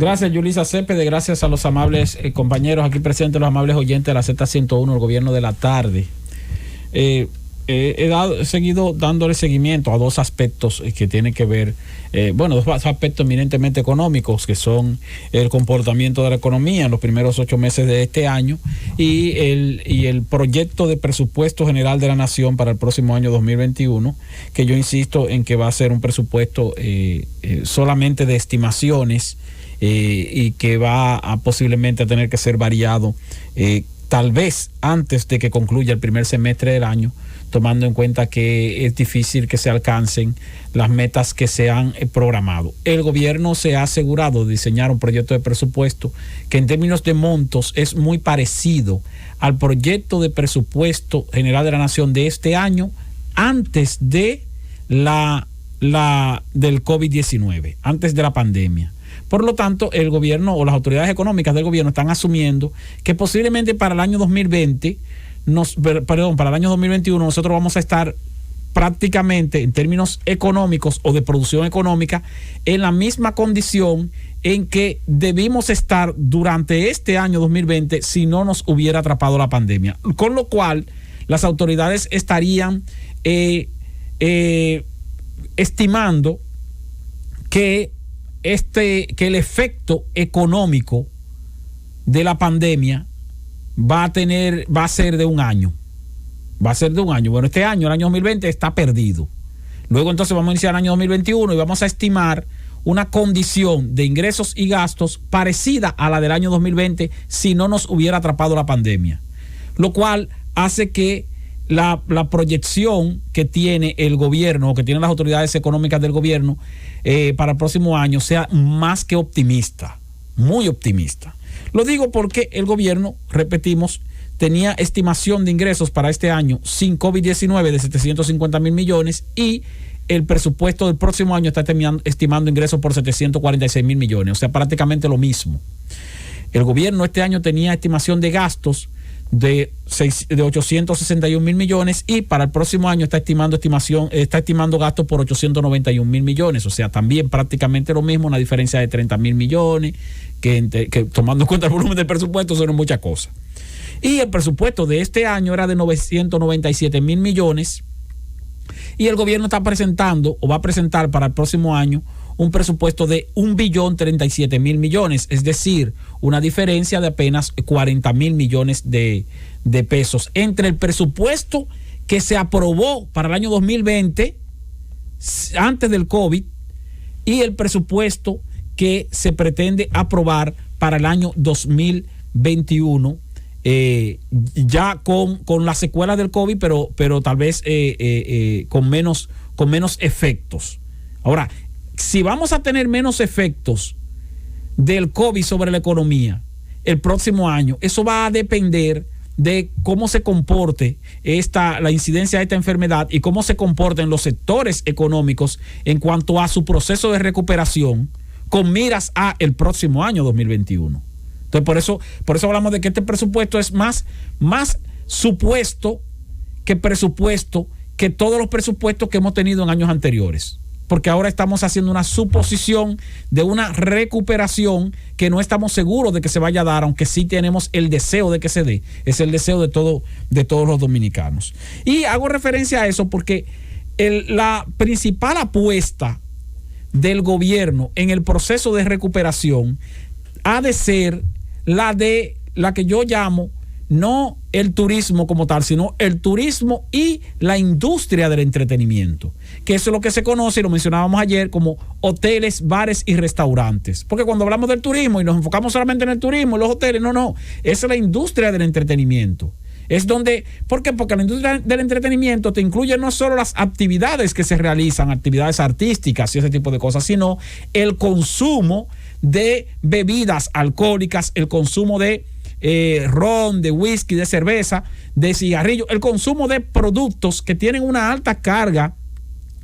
Gracias, Yulisa Cepede, gracias a los amables compañeros aquí presentes, los amables oyentes de la Z101, el gobierno de la tarde. He seguido dándole seguimiento a dos aspectos que tienen que ver, dos aspectos eminentemente económicos, que son el comportamiento de la economía en los primeros 8 meses de este año y el proyecto de presupuesto general de la nación para el próximo año 2021, que yo insisto en que va a ser un presupuesto solamente de estimaciones y que va a posiblemente a tener que ser variado tal vez antes de que concluya el primer semestre del año, tomando en cuenta que es difícil que se alcancen las metas que se han programado. El gobierno se ha asegurado de diseñar un proyecto de presupuesto que en términos de montos es muy parecido al proyecto de presupuesto general de la nación de este año antes de del COVID-19, antes de la pandemia. Por lo tanto, el gobierno o las autoridades económicas del gobierno están asumiendo que posiblemente para el año 2020 para el año 2021 nosotros vamos a estar prácticamente en términos económicos o de producción económica en la misma condición en que debimos estar durante este año 2020 si no nos hubiera atrapado la pandemia. Con lo cual, las autoridades estarían estimando que el efecto económico de la pandemia va a ser de un año. Bueno, este año, el año 2020, está perdido. Luego entonces vamos a iniciar el año 2021 y vamos a estimar una condición de ingresos y gastos parecida a la del año 2020 si no nos hubiera atrapado la pandemia. Lo cual hace que la proyección que tiene el gobierno o que tienen las autoridades económicas del gobierno para el próximo año sea más que optimista, muy optimista. Lo digo porque el gobierno, repetimos, tenía estimación de ingresos para este año sin COVID-19 de 750 mil millones y el presupuesto del próximo año está estimando ingresos por 746 mil millones, o sea, prácticamente lo mismo. El gobierno este año tenía estimación de gastos de 861 mil millones y para el próximo año está estimando gastos por 891 mil millones, o sea, también prácticamente lo mismo, una diferencia de 30 mil millones, que tomando en cuenta el volumen del presupuesto son muchas cosas. Y el presupuesto de este año era de 997 mil millones y el gobierno está presentando o va a presentar para el próximo año un presupuesto de 1.037 mil millones, es decir, una diferencia de apenas 40 mil millones de pesos entre el presupuesto que se aprobó para el año 2020 antes del COVID y el presupuesto que se pretende aprobar para el año 2021, ya con las secuelas del COVID, pero tal vez con menos efectos. Ahora, si vamos a tener menos efectos del COVID sobre la economía el próximo año, eso va a depender de cómo se comporte la incidencia de esta enfermedad y cómo se comporten los sectores económicos en cuanto a su proceso de recuperación con miras a el próximo año 2021. Entonces, por eso hablamos de que este presupuesto es más supuesto que presupuesto que todos los presupuestos que hemos tenido en años anteriores. Porque ahora estamos haciendo una suposición de una recuperación que no estamos seguros de que se vaya a dar, aunque sí tenemos el deseo de que se dé. Es el deseo de todos los dominicanos. Y hago referencia a eso porque la principal apuesta del gobierno en el proceso de recuperación ha de ser la que yo llamo no el turismo como tal, sino el turismo y la industria del entretenimiento, que eso es lo que se conoce, y lo mencionábamos ayer, como hoteles, bares y restaurantes. Porque cuando hablamos del turismo y nos enfocamos solamente en el turismo y los hoteles, no, esa es la industria del entretenimiento. Es donde, ¿por qué? Porque la industria del entretenimiento te incluye no solo las actividades que se realizan, actividades artísticas y ese tipo de cosas, sino el consumo de bebidas alcohólicas, el consumo de ron, de whisky, de cerveza, de cigarrillo, el consumo de productos que tienen una alta carga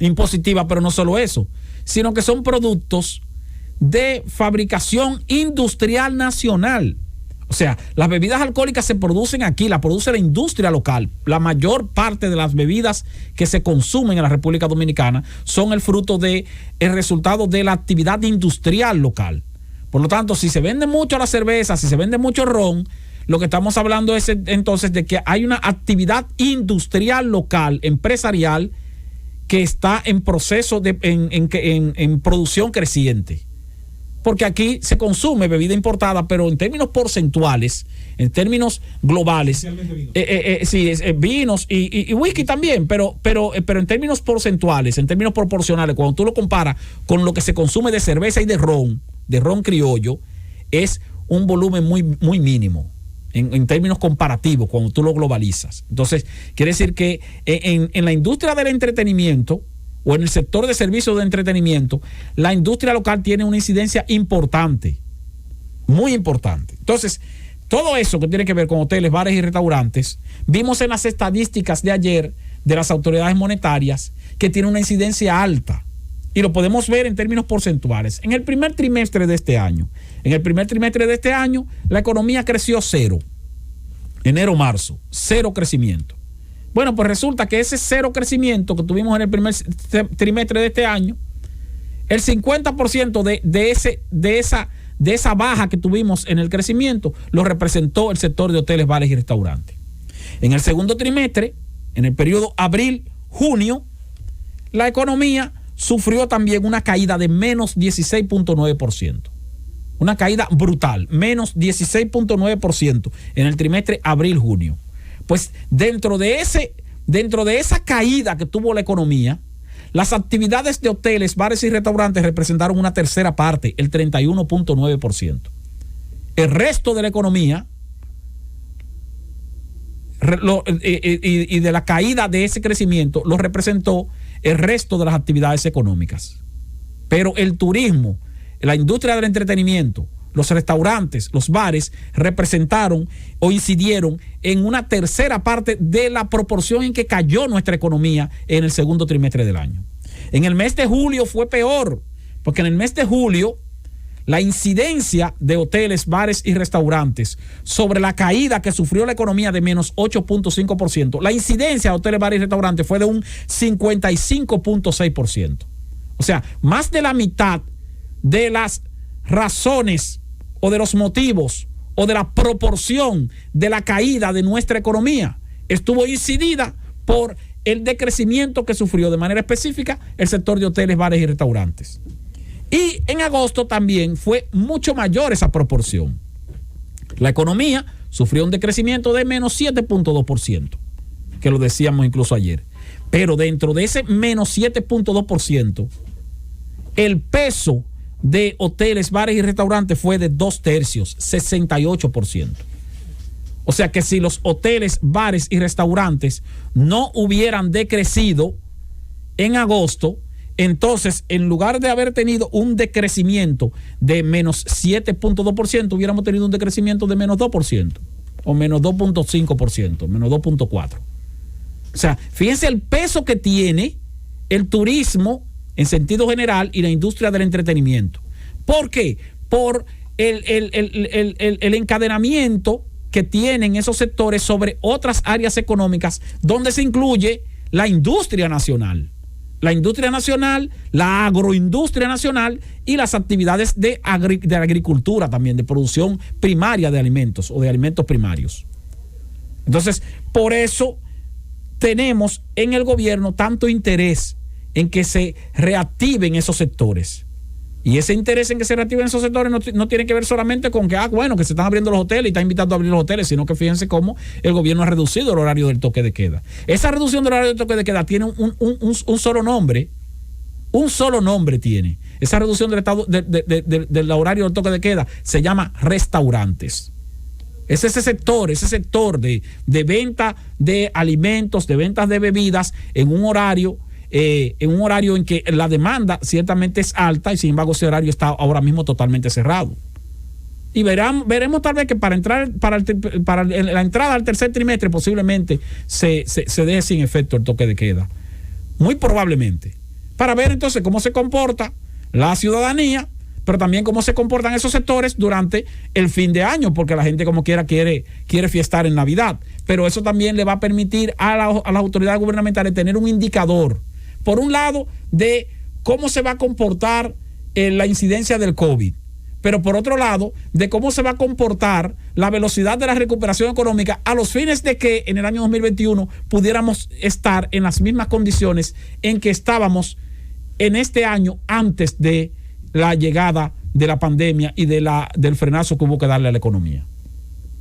impositiva, pero no solo eso, sino que son productos de fabricación industrial nacional. O sea, las bebidas alcohólicas se producen aquí, las produce la industria local. La mayor parte de las bebidas que se consumen en la República Dominicana son el fruto el resultado de la actividad industrial local. Por lo tanto, si se vende mucho la cerveza, si se vende mucho ron, lo que estamos hablando es entonces de que hay una actividad industrial local, empresarial, que está en proceso en producción creciente. Porque aquí se consume bebida importada, pero en términos porcentuales, en términos globales, vinos y whisky también, pero en términos porcentuales, en términos proporcionales, cuando tú lo comparas con lo que se consume de cerveza y de ron criollo, es un volumen muy, muy mínimo en términos comparativos cuando tú lo globalizas. Entonces, quiere decir que en la industria del entretenimiento o en el sector de servicios de entretenimiento, la industria local tiene una incidencia importante, muy importante. Entonces, todo eso que tiene que ver con hoteles, bares y restaurantes, vimos en las estadísticas de ayer de las autoridades monetarias que tiene una incidencia alta. Y lo podemos ver en términos porcentuales. En el primer trimestre de este año, la economía creció 0. Enero-marzo, 0 crecimiento. Bueno, pues resulta que ese 0 crecimiento que tuvimos en el primer trimestre de este año, el 50% de esa baja que tuvimos en el crecimiento lo representó el sector de hoteles, bares y restaurantes. En el segundo trimestre, en el periodo abril-junio, la economía sufrió también una caída de menos 16.9%. Una caída brutal, menos 16.9% en el trimestre abril-junio. Pues dentro de esa caída que tuvo la economía, las actividades de hoteles, bares y restaurantes representaron una tercera parte, el 31.9%. El resto de la economía y de la caída de ese crecimiento lo representó el resto de las actividades económicas. Pero el turismo, la industria del entretenimiento, los restaurantes, los bares representaron o incidieron en una tercera parte de la proporción en que cayó nuestra economía en el segundo trimestre del año. En el mes de julio fue peor, porque en el mes de julio la incidencia de hoteles, bares y restaurantes sobre la caída que sufrió la economía de menos 8.5%, la incidencia de hoteles, bares y restaurantes fue de un 55.6%. O sea, más de la mitad de las razones o de los motivos o de la proporción de la caída de nuestra economía estuvo incidida por el decrecimiento que sufrió de manera específica el sector de hoteles, bares y restaurantes. Y en agosto también fue mucho mayor esa proporción. La economía sufrió un decrecimiento de menos 7.2%, que lo decíamos incluso ayer. Pero dentro de ese menos 7.2%, el peso de hoteles, bares y restaurantes fue de 2/3, 68%. O sea que si los hoteles, bares y restaurantes no hubieran decrecido en agosto, entonces en lugar de haber tenido un decrecimiento de menos 7.2%, hubiéramos tenido un decrecimiento de menos 2% o menos 2.5%, menos 2.4%. O sea, fíjense el peso que tiene el turismo en sentido general y la industria del entretenimiento. ¿Por qué? Por el encadenamiento que tienen esos sectores sobre otras áreas económicas donde se incluye la industria nacional. La industria nacional, la agroindustria nacional y las actividades de agricultura también, de producción primaria de alimentos o de alimentos primarios. Entonces, por eso tenemos en el gobierno tanto interés en que se reactiven esos sectores. Y ese interés en que se reactiven esos sectores no tiene que ver solamente con que, que se están abriendo los hoteles y están invitando a abrir los hoteles, sino que fíjense cómo el gobierno ha reducido el horario del toque de queda. Esa reducción del horario del toque de queda tiene un solo nombre. Un solo nombre tiene. Esa reducción del horario del toque de queda se llama restaurantes. Es ese sector de venta de alimentos, de ventas de bebidas en un horario en que la demanda ciertamente es alta y sin embargo ese horario está ahora mismo totalmente cerrado. Y veremos tal vez que para la entrada al tercer trimestre posiblemente se deje sin efecto el toque de queda. Muy probablemente. Para ver entonces cómo se comporta la ciudadanía, pero también cómo se comportan esos sectores durante el fin de año, porque la gente como quiera quiere fiestar en Navidad. Pero eso también le va a permitir a las autoridades gubernamentales tener un indicador, por un lado, de cómo se va a comportar la incidencia del COVID, pero por otro lado, de cómo se va a comportar la velocidad de la recuperación económica a los fines de que en el año 2021 pudiéramos estar en las mismas condiciones en que estábamos en este año antes de la llegada de la pandemia y del frenazo que hubo que darle a la economía.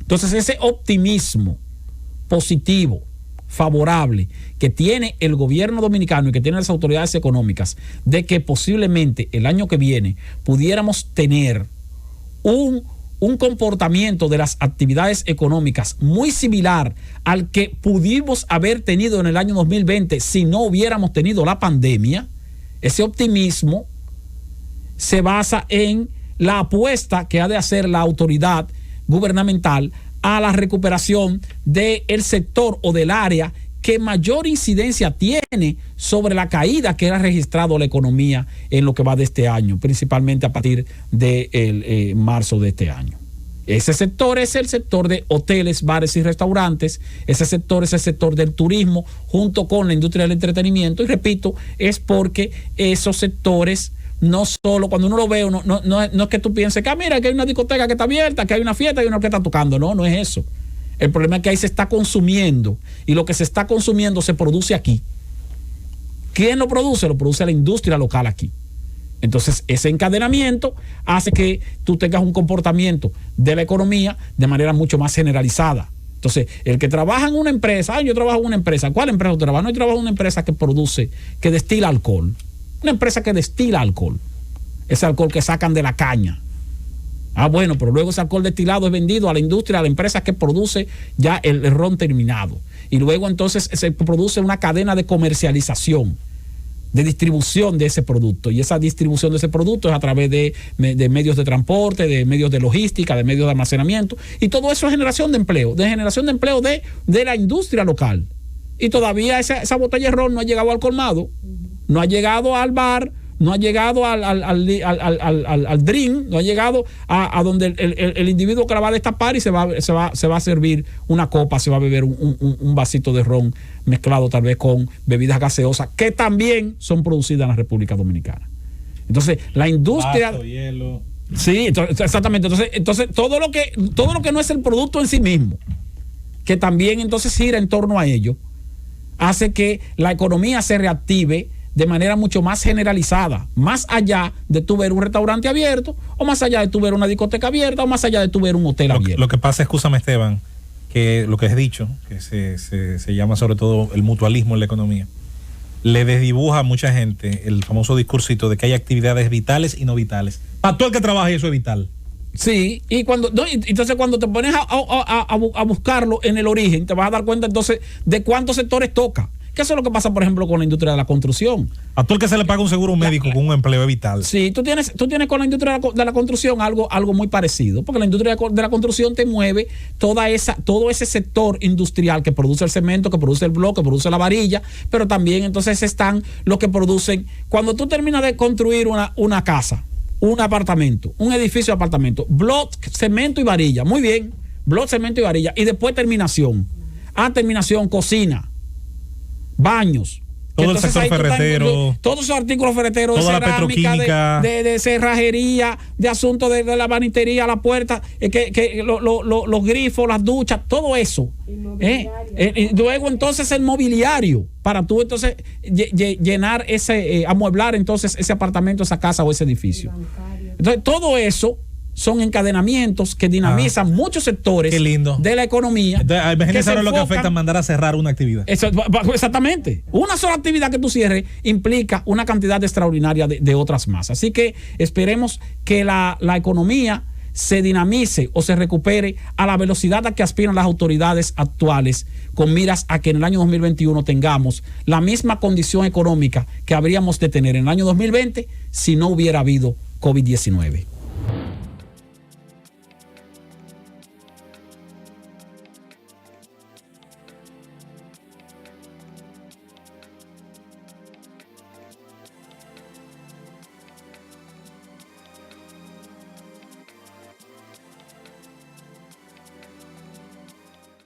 Entonces, ese optimismo positivo, favorable, que tiene el gobierno dominicano y que tienen las autoridades económicas, de que posiblemente el año que viene pudiéramos tener un comportamiento de las actividades económicas muy similar al que pudimos haber tenido en el año 2020 si no hubiéramos tenido la pandemia. Ese optimismo se basa en la apuesta que ha de hacer la autoridad gubernamental a la recuperación del sector o del área que mayor incidencia tiene sobre la caída que ha registrado la economía en lo que va de este año, principalmente a partir de marzo de este año. Ese sector es el sector de hoteles, bares y restaurantes. Ese sector es el sector del turismo junto con la industria del entretenimiento. Y repito, es porque esos sectores, no solo cuando uno lo ve, no es que tú pienses que mira, que hay una discoteca que está abierta, que hay una fiesta y una que está tocando. No es eso. El problema es que ahí se está consumiendo y lo que se está consumiendo se produce aquí. ¿Quién lo produce? Lo produce la industria local aquí. Entonces, ese encadenamiento hace que tú tengas un comportamiento de la economía de manera mucho más generalizada. Entonces, el que trabaja en una empresa, yo trabajo en una empresa. ¿Cuál empresa tú trabajas? No, yo trabajo en una empresa que produce, que destila alcohol. Una empresa que destila alcohol. Ese alcohol que sacan de la caña. Bueno, pero luego ese alcohol destilado es vendido a la industria, a la empresa que produce ya el ron terminado. Y luego entonces se produce una cadena de comercialización, de distribución de ese producto. Y esa distribución de ese producto es a través de medios de transporte, de medios de logística, de medios de almacenamiento. Y todo eso es generación de empleo de la industria local. Y todavía esa botella de ron no ha llegado al colmado, no ha llegado al bar, no ha llegado al drink, no ha llegado a donde el individuo que la va a destapar y se va a servir una copa, se va a beber un vasito de ron mezclado tal vez con bebidas gaseosas que también son producidas en la República Dominicana. Entonces, la industria... Vaso, hielo. Sí, exactamente. Entonces todo lo que no es el producto en sí mismo, que también entonces gira en torno a ello, hace que la economía se reactive de manera mucho más generalizada, más allá de tú ver un restaurante abierto, o más allá de tú ver una discoteca abierta, o más allá de tú ver un hotel abierto. Lo que pasa, escúchame Esteban, que lo que has dicho, que se llama sobre todo el mutualismo en la economía, le desdibuja a mucha gente el famoso discursito de que hay actividades vitales y no vitales. Para todo el que trabaja eso es vital. Sí, y entonces cuando te pones a buscarlo en el origen, te vas a dar cuenta entonces de cuántos sectores toca. Que eso es lo que pasa, por ejemplo, con la industria de la construcción. A todo el que se le paga un seguro médico con un empleo es vital. Sí, tú tienes con la industria de la construcción algo muy parecido, porque la industria de la construcción te mueve todo ese sector industrial que produce el cemento, que produce el bloque, que produce la varilla, pero también entonces están los que producen. Cuando tú terminas de construir una casa, un apartamento, un edificio de apartamento, block, cemento y varilla, muy bien, block, cemento y varilla, y después terminación. Terminación, cocina, baños, todo el sector ferretero, todos esos artículos ferreteros, toda de cerámica, de cerrajería, de asuntos de la banitería, la puerta, los grifos, las duchas, todo eso. Luego entonces el mobiliario para tú entonces llenar amueblar entonces ese apartamento, esa casa o ese edificio. Entonces todo eso son encadenamientos que dinamizan muchos sectores de la economía. Imagínense ahora lo que afecta mandar a cerrar una actividad. Exactamente. Una sola actividad que tú cierres implica una cantidad extraordinaria de otras más. Así que esperemos que la economía se dinamice o se recupere a la velocidad a que aspiran las autoridades actuales, con miras a que en el año 2021 tengamos la misma condición económica que habríamos de tener en el año 2020 si no hubiera habido COVID-19.